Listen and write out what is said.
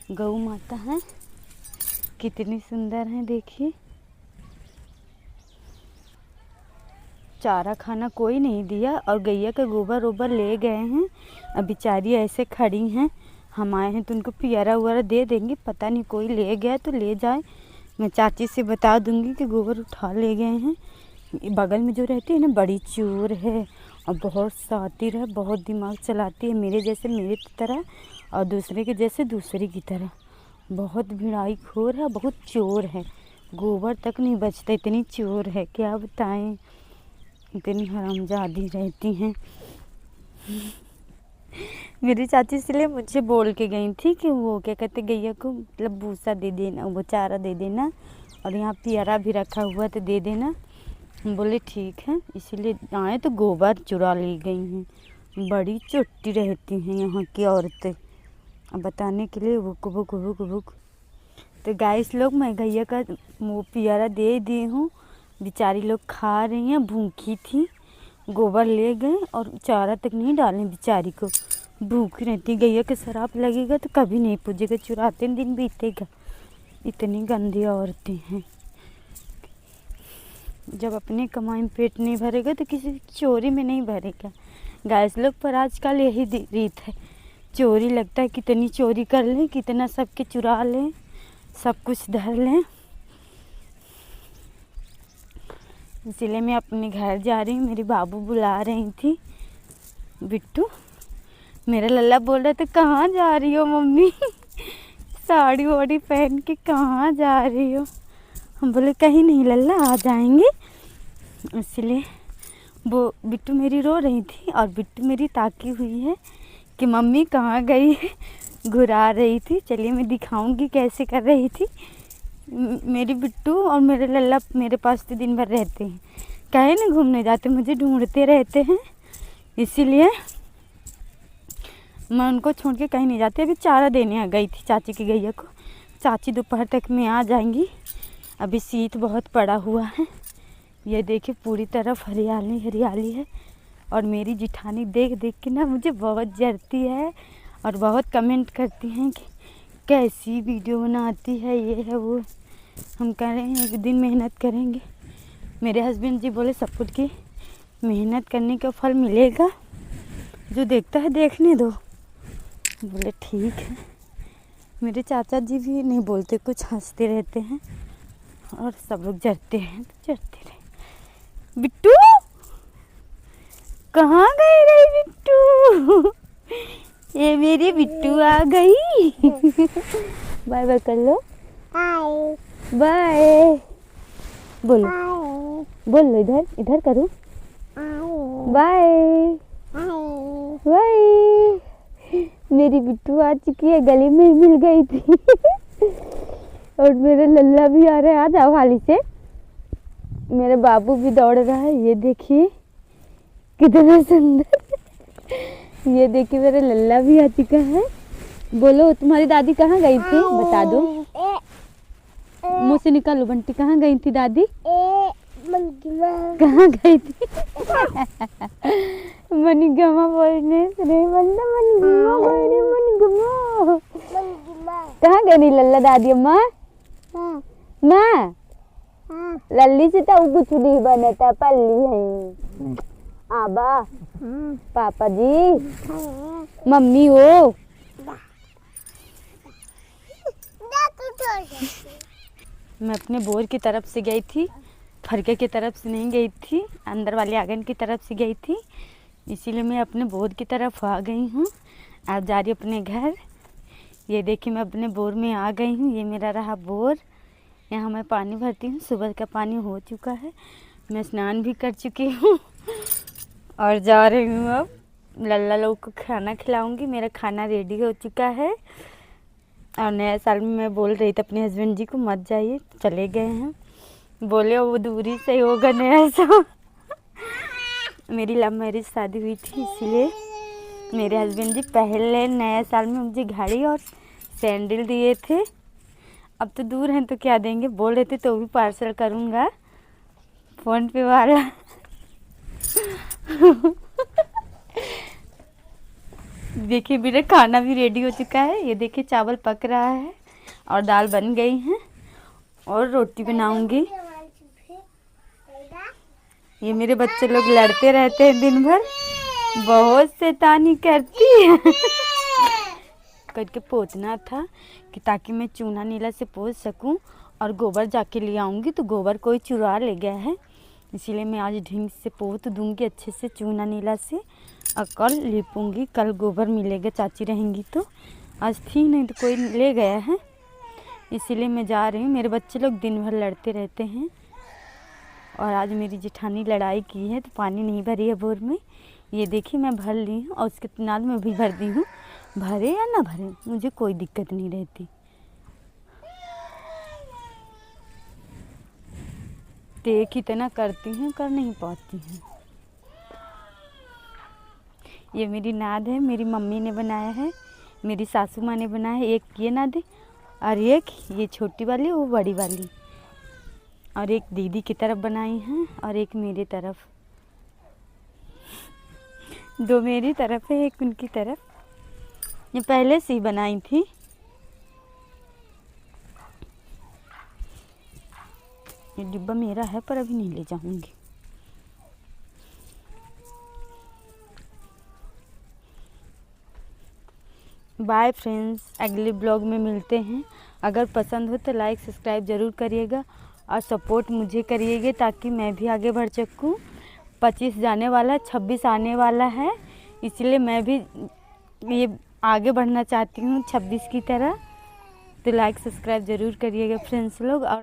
गौ माता है, कितनी सुंदर है देखिए। चारा खाना कोई नहीं दिया और गैया का गोबर ओबर ले गए हैं। अब बेचारी ऐसे खड़ी हैं, हम आए हैं तो उनको पियरा वगैरह दे देंगे। पता नहीं कोई ले गया तो ले जाए, मैं चाची से बता दूंगी कि गोबर उठा ले गए हैं। बगल में जो रहती है ना, बड़ी चोर है और बहुत शातिर है, बहुत दिमाग चलाती है, मेरे जैसे मेरे तरह और दूसरे के जैसे दूसरे की तरह। बहुत भिड़ाई खोर है, बहुत चोर है, गोबर तक नहीं बचता, इतनी चोर है क्या बताएं। इतनी हरामजादी रहती हैं। मेरी चाची इसलिए मुझे बोल के गई थी कि वो क्या कहते गैया को मतलब भूसा दे देना, वो चारा दे देना और यहाँ पियरा भी रखा हुआ तो दे देना। हम बोले ठीक है, इसीलिए आए तो गोबर चुरा ले गई हैं। बड़ी चुट्टी रहती हैं यहाँ की औरतें, अब बताने के लिए भुक भुक भुक भुक। तो गाइस लोग, मैं गैया का वो पियरा दे दी हूँ, बेचारी लोग खा रही हैं, भूखी थी। गोबर ले गए और चारा तक नहीं डालें, बेचारी को भूखी रहती। गैया के शराब लगेगा तो कभी नहीं पूजेगा, चुराते दिन बीतेगा। इतनी गंदी औरतें हैं। जब अपने कमाई में पेट नहीं भरेगा तो किसी की चोरी में नहीं भरेगा गाइस लोग। पर आजकल यही रीत है, चोरी लगता है कितनी चोरी कर लें, कितना सबके चुरा लें, सब कुछ धर लें। इसलिए मैं अपने घर जा रही हूँ। मेरी बाबू बुला रही थी, बिट्टू मेरा लल्ला बोल रहा था कहाँ जा रही हो मम्मी साड़ी वाड़ी पहन के कहाँ जा रही हो। हम बोले कहीं नहीं लल्ला, आ जाएंगे। इसलिए वो बिट्टू मेरी रो रही थी और बिट्टू मेरी ताकी हुई है कि मम्मी कहाँ गई है, घुरा रही थी। चलिए मैं दिखाऊंगी कैसे कर रही थी। मेरी बिट्टू और मेरे लल्ला मेरे पास तो दिन भर रहते हैं, कहीं ना घूमने जाते, मुझे ढूंढते रहते हैं। इसीलिए मैं उनको छोड़ के कहीं नहीं जाती। अभी चारा देने आ गई थी चाची की गैया को, चाची दोपहर तक में आ जाएंगी। अभी शीत बहुत पड़ा हुआ है, ये देखिए पूरी तरफ हरियाली हरियाली है। और मेरी जिठानी देख देख के ना मुझे बहुत जरती है और बहुत कमेंट करती हैं कि कैसी वीडियो बनाती है, ये है वो। हम कह रहे हैं एक दिन मेहनत करेंगे। मेरे हस्बैंड जी बोले सब कुछ की मेहनत करने का फल मिलेगा, जो देखता है देखने दो। बोले ठीक है। मेरे चाचा जी भी नहीं बोलते कुछ, हंसते रहते हैं और सब लोग जरते हैं तो जरते रहे। बिट्टू कहाँ गई रही बिट्टू ये मेरी बिट्टू आ गई बाय बाय कर लो, बाय बोलो, बोलो इधर इधर करो, बाय बाय। मेरी बिट्टू आ चुकी है, गली में ही मिल गई थी और मेरे लल्ला भी आ रहे हैं, आ जाओ हाली से। मेरे बाबू भी दौड़ रहा है, ये देखिए कितना सुंदर। ये देखिए मेरे लल्ला भी आ चुका है। बोलो तुम्हारी दादी कहाँ गई थी, बता दो, मुँह से निकालो बंटी, कहाँ गई थी दादी, कहाँ गई थी मनीगमा बोलने से नहीं बनता, मनीगमा बोलने, मनीगमा कहाँ गई लल्ला दादी अम्मा माँ। लल्ली से तो कुछ नहीं बनता, पल्ली है आबा पापा जी मम्मी हो। मैं अपने बोर की तरफ से गई थी, फरके की तरफ से नहीं गई थी, अंदर वाले आंगन की तरफ से गई थी। इसीलिए मैं अपने बोर की तरफ आ गई हूँ। आज जा रही अपने घर। ये देखिए मैं अपने बोर में आ गई हूँ, ये मेरा रहा बोर। यहाँ मैं पानी भरती हूँ, सुबह का पानी हो चुका है, मैं स्नान भी कर चुकी हूँ और जा रही हूँ अब लल्ला लोग को खाना खिलाऊंगी। मेरा खाना रेडी हो चुका है और नया साल में मैं बोल रही थी अपने हस्बैंड जी को मत जाइए, चले गए हैं, बोले वो दूरी से होगा नया साल। मेरी लव मैरिज शादी हुई थी, इसीलिए मेरे हस्बैंड जी पहले नया साल में मुझे घड़ी और सैंडल दिए थे। अब तो दूर हैं तो क्या देंगे, बोल रहे थे तो भी पार्सल करूँगा फ़ोन पे वाला देखिए मेरा खाना भी रेडी हो चुका है। ये देखिए चावल पक रहा है और दाल बन गई है और रोटी बनाऊंगी। ये मेरे बच्चे लोग लड़ते रहते हैं दिन भर, बहुत शैतानी करती है। करके पोंछना था कि ताकि मैं चूना नीला से पोंछ सकूं और गोबर जाके ले आऊँगी, तो गोबर कोई चुरा ले गया है, इसीलिए मैं आज ढंग से पोंछ दूंगी अच्छे से चूना नीला से और कल लिपूंगी। कल गोबर मिलेगा, चाची रहेंगी तो। आज थी नहीं तो कोई ले गया है, इसीलिए मैं जा रही हूँ। मेरे बच्चे लोग दिन भर लड़ते रहते हैं और आज मेरी जेठानी लड़ाई की है तो पानी नहीं भरी है बोर में। ये देखिए मैं भर ली हूँ और उसके नाल में भी भर दी हूँ। भरे या ना भरे मुझे कोई दिक्कत नहीं रहती। देख इतना करती हूँ, कर नहीं पाती हूँ। ये मेरी नाद है, मेरी मम्मी ने बनाया है, मेरी सासू माँ ने बनाया है। एक ये नाद है और एक ये छोटी वाली, वो बड़ी वाली, और एक दीदी की तरफ बनाई है और एक मेरी तरफ। दो मेरी तरफ है, एक उनकी तरफ। ये पहले से ही बनाई थी। ये डिब्बा मेरा है पर अभी नहीं ले जाऊंगी। बाय फ्रेंड्स, अगले ब्लॉग में मिलते हैं। अगर पसंद हो तो लाइक सब्सक्राइब ज़रूर करिएगा और सपोर्ट मुझे करिएगा ताकि मैं भी आगे बढ़ सकूं। 25 जाने वाला, 26 आने वाला है, इसलिए मैं भी ये आगे बढ़ना चाहती हूँ 26 की तरह। तो लाइक सब्सक्राइब ज़रूर करिएगा फ्रेंड्स लोग। और